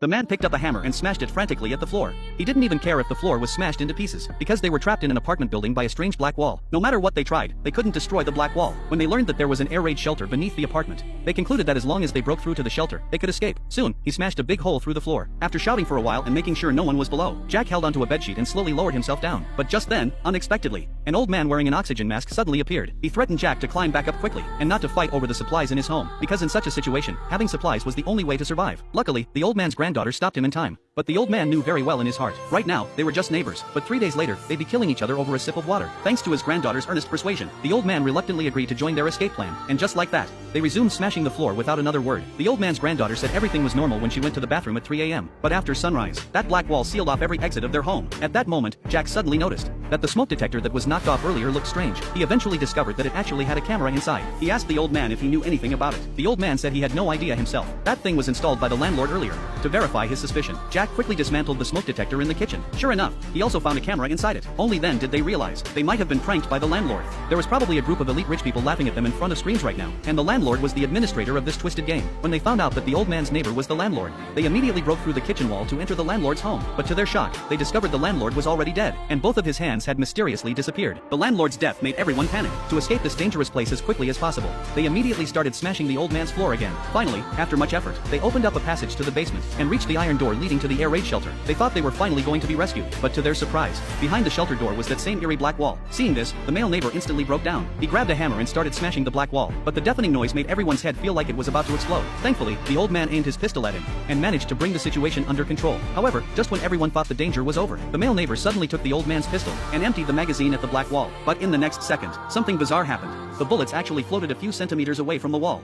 The man picked up a hammer and smashed it frantically at the floor. He didn't even care if the floor was smashed into pieces, because they were trapped in an apartment building by a strange black wall. No matter what they tried, they couldn't destroy the black wall. When they learned that there was an air raid shelter beneath the apartment, they concluded that as long as they broke through to the shelter, they could escape. Soon, he smashed a big hole through the floor. After shouting for a while and making sure no one was below, Jack held onto a bedsheet and slowly lowered himself down. But just then, unexpectedly, an old man wearing an oxygen mask suddenly appeared. He threatened Jack to climb back up quickly, and not to fight over the supplies in his home, because in such a situation, having supplies was the only way to survive. Luckily, the old man's granddaughter stopped him in time. But the old man knew very well in his heart, right now, they were just neighbors, but 3 days later, they'd be killing each other over a sip of water. Thanks to his granddaughter's earnest persuasion, the old man reluctantly agreed to join their escape plan, and just like that, they resumed smashing the floor without another word. The old man's granddaughter said everything was normal when she went to the bathroom at 3 a.m. But after sunrise, that black wall sealed off every exit of their home. At that moment, Jack suddenly noticed that the smoke detector that was knocked off earlier looked strange. He eventually discovered that it actually had a camera inside. He asked the old man if he knew anything about it. The old man said he had no idea himself. That thing was installed by the landlord earlier. To verify his suspicion, Jack quickly dismantled the smoke detector in the kitchen. Sure enough, he also found a camera inside it. Only then did they realize they might have been pranked by the landlord. There was probably a group of elite rich people laughing at them in front of screens right now, and the landlord was the administrator of this twisted game. When they found out that the old man's neighbor was the landlord, they immediately broke through the kitchen wall to enter the landlord's home. But to their shock, they discovered the landlord was already dead, and both of his hands had mysteriously disappeared. The landlord's death made everyone panic. To escape this dangerous place as quickly as possible, they immediately started smashing the old man's floor again. Finally, after much effort, they opened up a passage to the basement and reached the iron door leading to the air raid shelter. They thought they were finally going to be rescued, but to their surprise, behind the shelter door was that same eerie black wall. Seeing this, the male neighbor instantly broke down. He grabbed a hammer and started smashing the black wall, but the deafening noise made everyone's head feel like it was about to explode. Thankfully, the old man aimed his pistol at him and managed to bring the situation under control. However, just when everyone thought the danger was over, the male neighbor suddenly took the old man's pistol and emptied the magazine at the black wall. But in the next second, something bizarre happened. The bullets actually floated a few centimeters away from the wall.